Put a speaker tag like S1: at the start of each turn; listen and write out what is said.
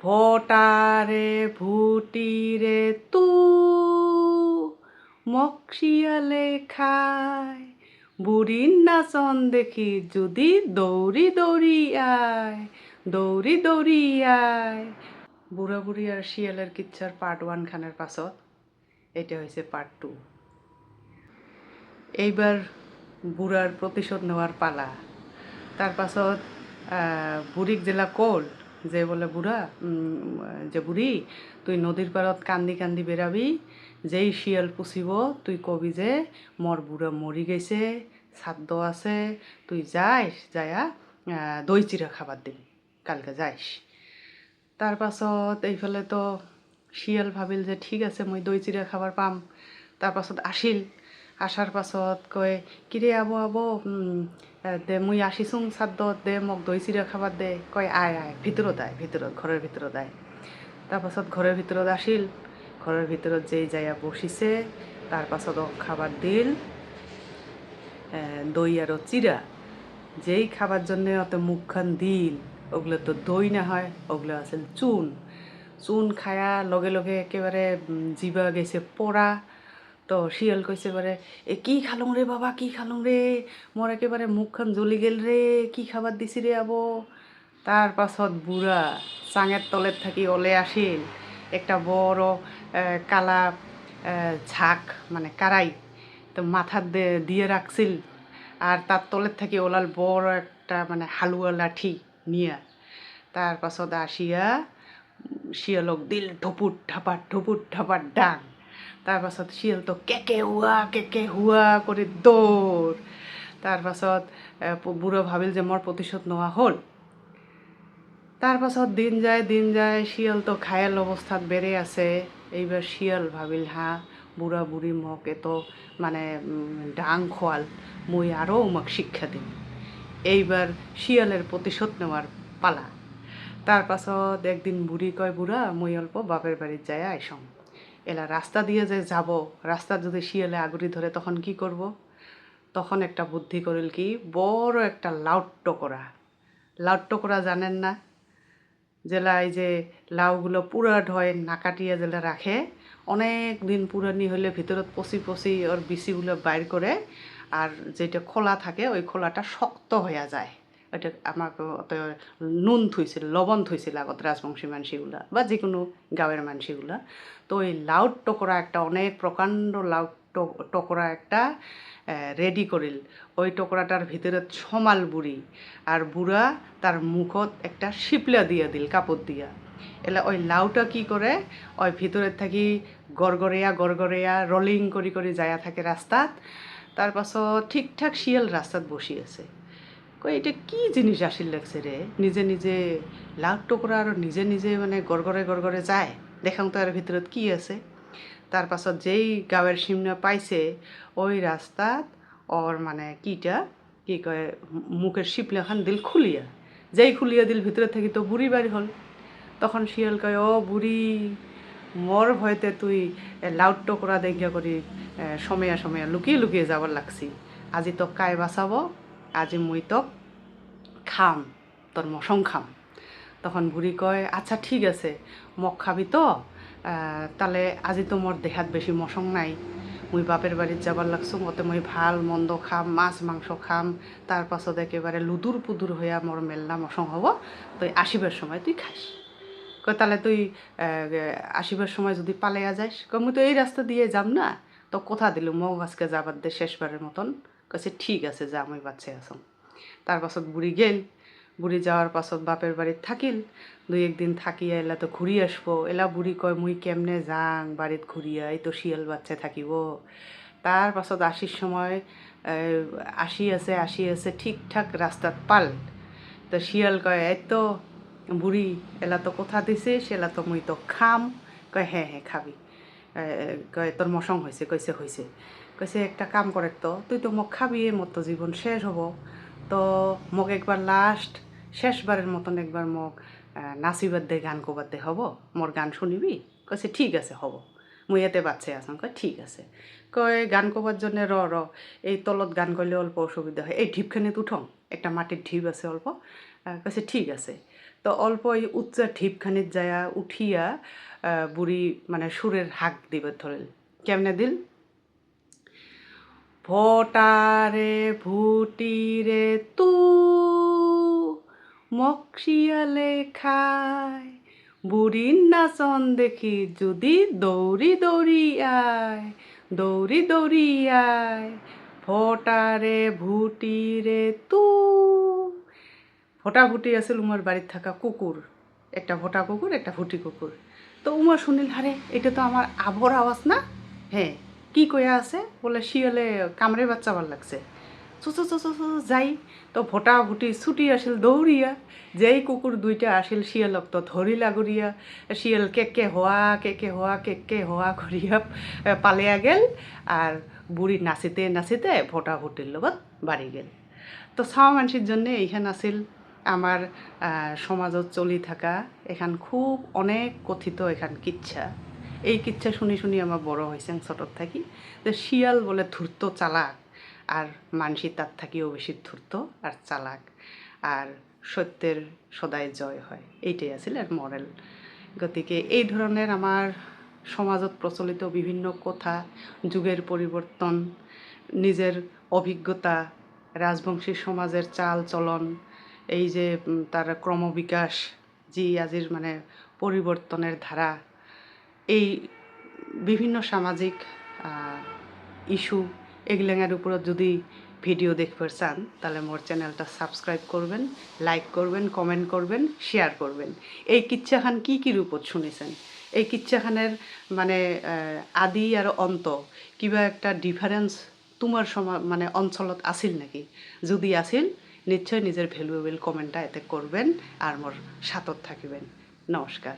S1: ভোটারে ভুটিরে তু মকশিয়ালে খায় বুড়ির নাচন দেখি যদি দৌড়ি দৌড়ি আয় দৌড়ি দৌড়ি আয়। বুড়া বুড়ি আর শিয়ালের কিচ্ছার পার্ট 1 খানের পাছত এটা হয়েছে পার্ট 2। এইবার বুড়ার প্রতিশোধ নেওয়ার পালা। তার পাছত বুড়িক জেলা কল যে বলে বুড়া যে বুড়ি তুই নদীর পাৰত কান্দি কান্দি বেরাবি, যেই শিয়াল পুষিব তুই কবি যে মর বুড়া মরি গেছে, শ্রাদ্ধ আছে, তুই যাইস যায়া দই চিরা খাবার দিবি, কালকে যাইস। তার পাছত এইফালে তো শিয়াল ভাবিল যে ঠিক আছে মই দই চিৰা খাবার পাম। তাৰ পাছত আসিল, আসার পাছত কয় কিরে আবো আবো দে মুই আসিছোং শ্ৰাদ্ধত, দে মোক দই চিৰা খাবার দে। কয় আয় আয় ভিতৰত আয়, ভিতৰত ঘরের ভিতৰত আয়। তাৰ পাছত ঘরের ভিতৰত আসিল, ঘরের ভিতৰত যেই যাইয়া বসিছে তার পাছত খাবার দিল দই আরও চিরা। যেই খাবার জন্যে অত মুখখান দিল ওগুলো তো দই না হয়, ওগুলো আছে চুন। চুন খায়া লগে লগে একেবারে জিবা গেছে পোড়া। তো শিয়াল কইছে এবারে এ কি খালুং রে বাবা, কি খালুং রে, মোর একেবারে মুখখান জ্বলি গেল রে, কি খাবার দিছি রে আবো। তার পাছত বুড়া চাঙের তলের থাকি ওলে আসিল একটা বড় কালা ঝাঁক মানে কারাই তো মাথার দিয়ে রাখছিল, আর তার তলের থাকি ওলাল বড় একটা মানে হালুয়া লাঠি নিয়া। তার পাছত আসিয়া শিয়ালক দিল ঢুপুর ঢাপার ডাং। তার পাছত শিয়াল তো কেকে হুয়া করে দৌড়। তার পাছত বুড়ো ভাবিল যে মোর প্রতিশোধ নেওয়া হল। তার পাছত দিন যায় শিয়াল তো ঘায়েল অবস্থাত বেড়ে আছে। এইবার শিয়াল ভাবিল বুড়া বুড়ি মোক এত মানে ডাং খোয়াল, মুই আরও মোক শিক্ষা দিন। এইবার শিয়ালের প্রতিশোধ নেওয়ার পালা। তার পাছত একদিন বুড়ি কয় বুড়া মুই অল্প বাপের বাড়ির যায় আইসং। এলা রাস্তা দিয়ে যে যাব, রাস্তা যদি শিয়ালে আগুরি ধরে তখন কি করব? তখন একটা বুদ্ধি করিল কি, বড় একটা লাউড টকরা জানেন না? জেলা এই যে লাউগুলো পুরা ঢয় না কাটিয়া জেলা রাখে, অনেক দিন পুরানি হলে ভিতরত পচি ওর বিচিগুলো বাইর করে, আর যেটা খোলা থাকে ওই খোলাটা শক্ত হয়ে যায়। ওইটা আমাকে নুন থুইছিল, লবণ থুইছিল আগত রাজবংশী মানসিগুলা বা যে কোনো গাঁয়ের মানসিগুলা। তো ওই লাউড টকরা একটা অনেক প্রকাণ্ড লাউড টকরা একটা রেডি করিল। ওই টকরাটার ভিতরে সমাল বুড়ি, আর বুড়া তার মুখত একটা শিপলা দিয়া দিল কাপড় দিয়া। এলা ওই লাউটা কি করে ওই ভিতরের থাকি গড়গড়িয়া রোলিং করি যায়া থাকে রাস্তাত। তার পাছত ঠিকঠাক শিয়াল রাস্তাত বসি আছে। কই এটা কি জিনিস আসিল লাগছে রে, নিজে লাউড টুকরা আর নিজে মানে গড়গড়ে যায়, দেখাং তো এর ভিতৰত কি আছে। তার পাছত যেই গাঁয়ের সিমনা পাইছে ওই রাস্তাত ওর মানে কি কয় মুখের শিপলাখান দিল খুলিয়া। যেই খুলিয়া দিল ভিতরে থাকি তো বুড়ি বাড়ি হল। তখন শিয়াল কয় ও বুড়ি, মোর ভয়তে তুই লাউড টকরা দেখা করি সময়া লুকিয়ে যাবার লাগছি। আজি তোক কায় বাঁচাব, আজি মুই তোক খাম, তোর মশং খাম। তখন বুড়ি কয় আচ্ছা ঠিক আছে, মগ খাবি তো তাহলে আজি তো মোর দেহাত বেশি মশং নাই, মুই বাপের বাড়িত যাবার লাগছো, মতে মুই ভাল মন্দ খাম, মাছ মাংস খাম, তার পাছত একেবারে লুদুর পুদুর হইয়া মোর মেলনা মশং হব, তুই আসিবার সময় তুই খাইস। কয় তাহলে তুই আসিবার সময় যদি পালাইয়া যাস, কয় মুই তো এই রাস্তা দিয়ে যাম না, তো কথা দিল মগ আজকে যাবার দে শেষবারের মতন। কইছে ঠিক আছে যা, মুই বাচ্চা আসম। তার পাছত বুড়ি গেল। বুড়ি যাওয়ার পাছত বাপের বাড়িত থাকিল, 2-1 দিন থাকিয়া এলা তো ঘুরি আসবো। এলা বুড়ি কয় মুই কেমনে যাং বাড়িত ঘুরিয়া, এই তো শিয়াল বাচ্চা থাকিব। তার পাছত আসির সময় আসি আছে ঠিকঠাক রাস্তাত পাল। তো শিয়াল কয় এই তো বুড়ি, এলা তো কথা দিছিস, এলা তো মুই তো খাম। কয় হ্যাঁ খাবি। কয় তোর মশং হয়েছে? কইছে হয়েছে। কইছে একটা কাম করে তো, তুই তো মোক খাবি, মোর তো জীবন শেষ হব, তো মোক একবার লাস্ট শেষবারের মতন একবার মোক নাচিবার দে, গান কোবার দে, হব? মোর গান শুনিবি? কইছে ঠিক আছে হব, মুই এতে বাচ্চা আসাম। কয় ঠিক আছে। কয় গান কোবার জন্য র এই তলত গান করলে অল্প অসুবিধা হয়, এই ঢিপখানিত উঠং, একটা মাটির ঢিপ আছে অল্প। কইছে ঠিক আছে। তো অল্প এই উচ্চা ঢিপখানিত যায়া উঠিয়া বুড়ি মানে সুরের হাক দিবে ধরেল কেমনে দিল ভটারে ভুটিরে তু মকশিয়ালে খায় বুড়ির নাচন দেখি যদি দৌড়ি দৌড়ি আয় দৌড়ি দৌড়ি আয় ভটারে ভুটিরে তু ভোটাভুটি আছিল উমার বাড়িতে থাকা কুকুর একটা ভোটা কুকুর একটা ভুটি কুকুর তো উমা শুনিল হারে এটা তো আমার আবর আওয়াজ না হ্যাঁ কি কইয়া আছে বলে শিয়ালে কামড়ে বাচ্চাবার লাগছে চু চু চু চু চু যাই তো ভোটা ভুটি ছুটি আসিল দৌড়িয়া যেই কুকুর দুইটা আসিল শিয়ালক তো ধরি লাগরিয়া শিয়াল কেকে হওয়া করিয়া পালিয়া গেল আর বুড়ি নাচিতে নাচিতে ভোটা ভুটির লগত বাড়ি গেল তো চাওয়া মানুষের জন্যে এইখান আছিল আমার সমাজত চলি থাকা এখান খুব অনেক কথিত এখান কিচ্ছা এই কিচ্ছা শুনি শুনি আমার বড় হয়েছেন ছোটর থাকি যে শিয়াল বলে ধূর্ত চালাক আর মানসি তার থাকিও বেশি ধূর্ত আর চালাক আর সত্যের সদাই জয় হয় এইটাই আছিল আর মডেল গতিকে এই ধরনের আমার সমাজত প্রচলিত বিভিন্ন কথা যুগের পরিবর্তন নিজের অভিজ্ঞতা রাজবংশী সমাজের চাল চলন এই যে তার ক্রমবিকাশ যে আজির মানে পরিবর্তনের ধারা এই বিভিন্ন সামাজিক ইস্যু এগুলার উপর যদি ভিডিও দেখবার চান তাহলে মোর চ্যানেলটা সাবস্ক্রাইব করবেন লাইক করবেন কমেন্ট করবেন শেয়ার করবেন এই কিচ্ছাখান কি রূপত শুনেছেন এই কিচ্ছাখানের মানে আদি আর অন্ত কিবা একটা ডিফারেন্স তোমার মানে অঞ্চলত আছিল নাকি যদি আছিল নিশ্চয় নিজের ভ্যালুয়েবল কমেন্টটা এতে করবেন আর মোর সাথত থাকিবেন নমস্কার।